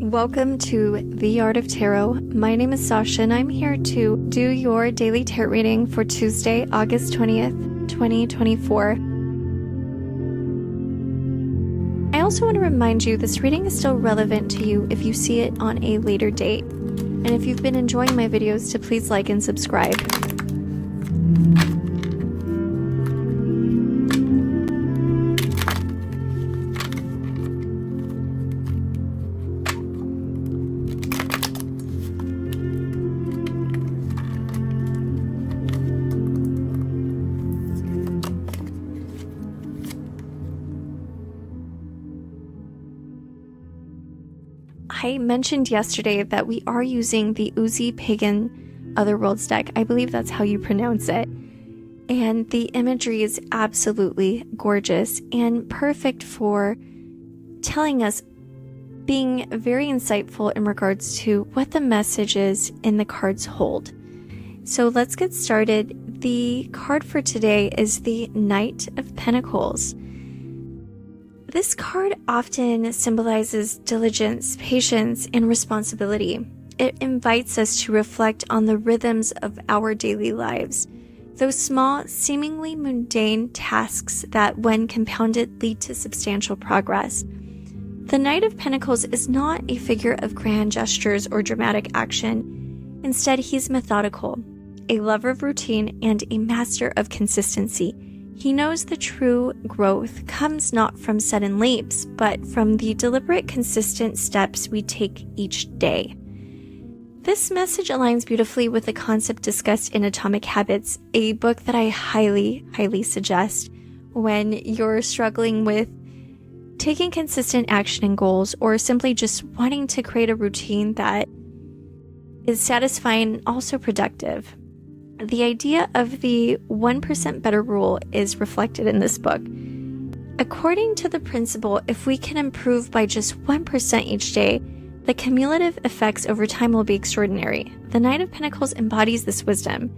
Welcome to The Art of Tarot. My name is Sasha and I'm here to do your daily tarot reading for Tuesday, August 20th, 2024. I also want to remind you this reading is still relevant to you if you see it on a later date. And if you've been enjoying my videos, to please like and subscribe. I mentioned yesterday that we are using the Uzi Pagan Otherworlds deck. I believe that's how you pronounce it. And the imagery is absolutely gorgeous and perfect for telling us, being very insightful in regards to what the messages in the cards hold. So let's get started. The card for today is the Knight of Pentacles. This card often symbolizes diligence, patience, and responsibility. It invites us to reflect on the rhythms of our daily lives, those small, seemingly mundane tasks that, when compounded, lead to substantial progress. The Knight of Pentacles is not a figure of grand gestures or dramatic action. Instead, he's methodical, a lover of routine, and a master of consistency. He knows the true growth comes not from sudden leaps, but from the deliberate, consistent steps we take each day. This message aligns beautifully with the concept discussed in Atomic Habits, a book that I highly, highly suggest when you're struggling with taking consistent action and goals, or simply just wanting to create a routine that is satisfying and also productive. The idea of the 1% better rule is reflected in this book. According to the principle, if we can improve by just 1% each day, the cumulative effects over time will be extraordinary. The Knight of Pentacles embodies this wisdom.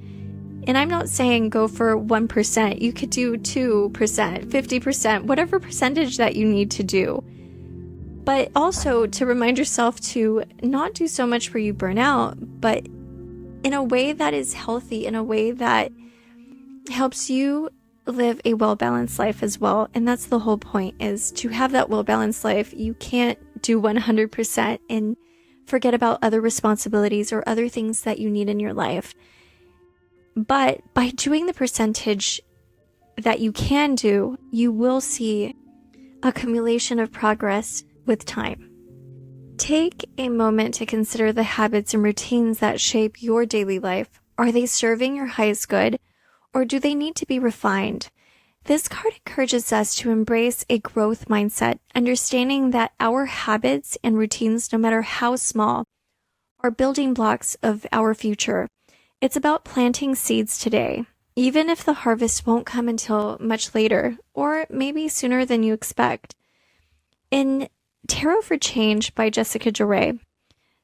And I'm not saying go for 1%. You could do 2%, 50%, whatever percentage that you need to do. But also to remind yourself to not do so much where you burn out, but in a way that is healthy, in a way that helps you live a well-balanced life as well. And that's the whole point, is to have that well-balanced life. You can't do 100% and forget about other responsibilities or other things that you need in your life. But by doing the percentage that you can do, you will see accumulation of progress with time. Take a moment to consider the habits and routines that shape your daily life. Are they serving your highest good, or do they need to be refined? This card encourages us to embrace a growth mindset, understanding that our habits and routines, no matter how small, are building blocks of our future. It's about planting seeds today, even if the harvest won't come until much later, or maybe sooner than you expect. In Tarot for Change by Jessica Joray,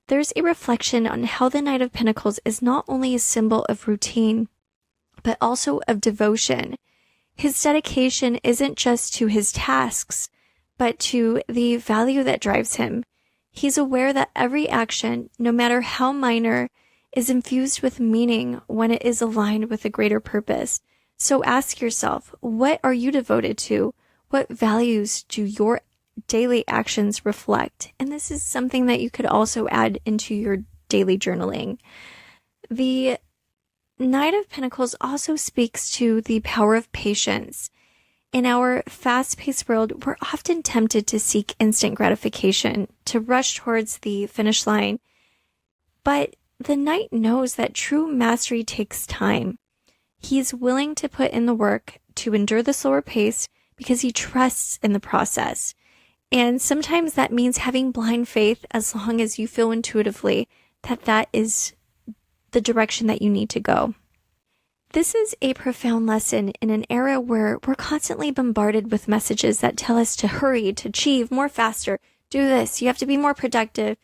there's a reflection on how the Knight of Pentacles is not only a symbol of routine, but also of devotion. His dedication isn't just to his tasks, but to the value that drives him. He's aware that every action, no matter how minor, is infused with meaning when it is aligned with a greater purpose. So ask yourself, what are you devoted to? What values do your daily actions reflect? And this is something that you could also add into your daily journaling. The Knight of Pentacles also speaks to the power of patience. In our fast-paced world, we're often tempted to seek instant gratification, to rush towards the finish line. But the Knight knows that true mastery takes time. He's willing to put in the work to endure the slower pace because he trusts in the process. And sometimes that means having blind faith, as long as you feel intuitively that that is the direction that you need to go. This is a profound lesson in an era where we're constantly bombarded with messages that tell us to hurry, to achieve more faster, do this, you have to be more productive,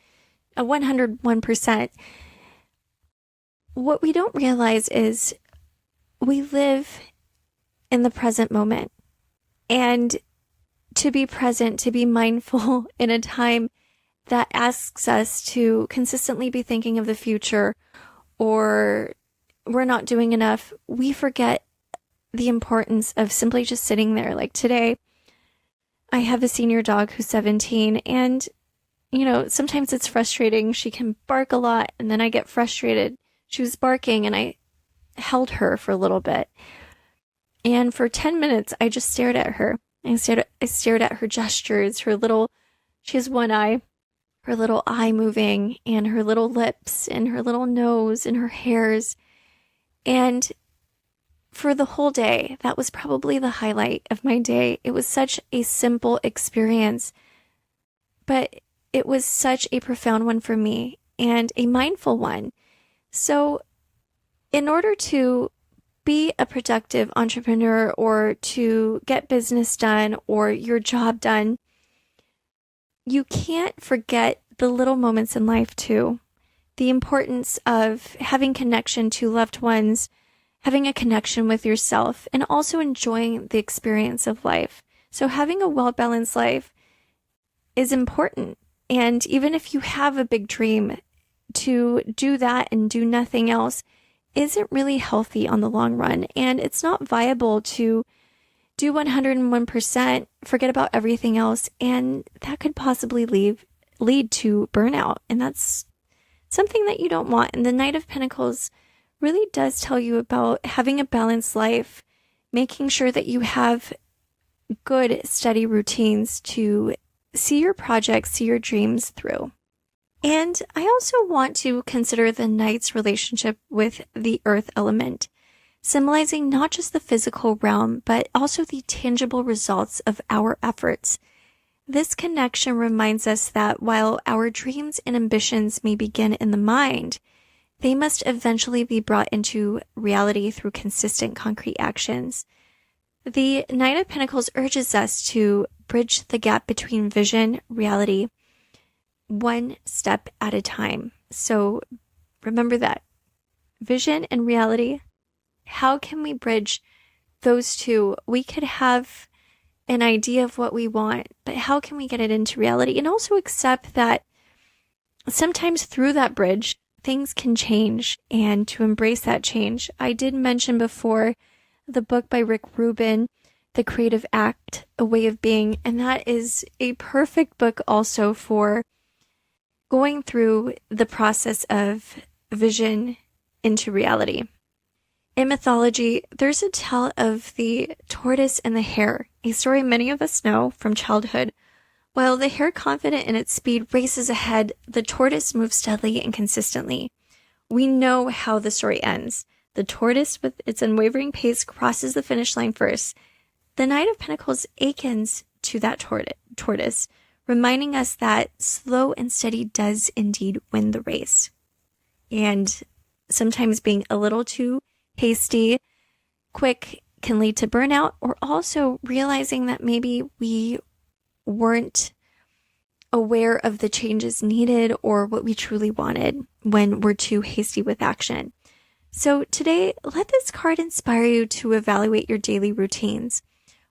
101%. What we don't realize is we live in the present moment. And to be present, to be mindful in a time that asks us to consistently be thinking of the future, or we're not doing enough, we forget the importance of simply just sitting there. Like today, I have a senior dog who's 17, and sometimes it's frustrating. She can bark a lot, and then I get frustrated. She was barking, and I held her for a little bit. And for 10 minutes, I just stared at her. I stared at her gestures, she has one eye, her little eye moving, and her little lips, and her little nose, and her hairs. And for the whole day, that was probably the highlight of my day. It was such a simple experience, but it was such a profound one for me, and a mindful one. So in order to be a productive entrepreneur, or to get business done, or your job done, you can't forget the little moments in life too. The importance of having connection to loved ones, having a connection with yourself, and also enjoying the experience of life. So having a well-balanced life is important. And even if you have a big dream, to do that and do nothing else isn't really healthy on the long run. And it's not viable to do 101%, forget about everything else, and that could possibly lead to burnout. And that's something that you don't want. And the Knight of Pentacles really does tell you about having a balanced life, making sure that you have good, steady routines to see your projects, see your dreams through. And I also want to consider the Knight's relationship with the earth element, symbolizing not just the physical realm, but also the tangible results of our efforts. This connection reminds us that while our dreams and ambitions may begin in the mind, they must eventually be brought into reality through consistent, concrete actions. The Knight of Pentacles urges us to bridge the gap between vision, reality, one step at a time. So remember that. Vision and reality. How can we bridge those two? We could have an idea of what we want, but how can we get it into reality? And also accept that sometimes through that bridge, things can change, and to embrace that change. I did mention before the book by Rick Rubin, The Creative Act, A Way of Being, and that is a perfect book also for going through the process of vision into reality. In mythology, there's a tale of the tortoise and the hare, a story many of us know from childhood. While the hare, confident in its speed, races ahead, the tortoise moves steadily and consistently. We know how the story ends. The tortoise, with its unwavering pace, crosses the finish line first. The Knight of Pentacles akens to that tortoise, reminding us that slow and steady does indeed win the race. And sometimes being a little too hasty, quick, can lead to burnout, or also realizing that maybe we weren't aware of the changes needed or what we truly wanted when we're too hasty with action. So today, let this card inspire you to evaluate your daily routines.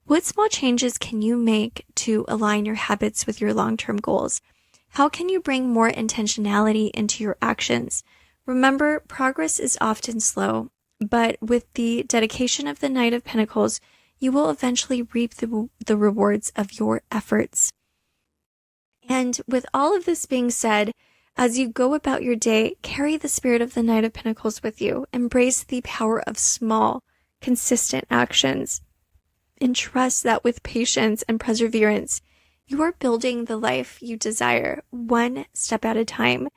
What small changes can you make to align your habits with your long-term goals? How can you bring more intentionality into your actions? Remember, progress is often slow, but with the dedication of the Knight of Pentacles, you will eventually reap the rewards of your efforts. And with all of this being said, as you go about your day, carry the spirit of the Knight of Pentacles with you. Embrace the power of small, consistent actions. And trust that with patience and perseverance, you are building the life you desire, one step at a time.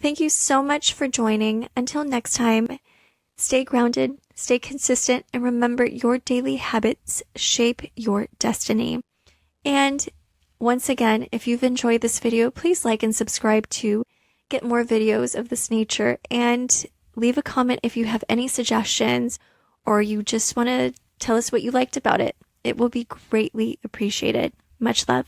Thank you so much for joining. Until next time, stay grounded, stay consistent, and remember, your daily habits shape your destiny. And once again, if you've enjoyed this video, please like and subscribe to get more videos of this nature, and leave a comment if you have any suggestions or you just want to tell us what you liked about it. It will be greatly appreciated. Much love.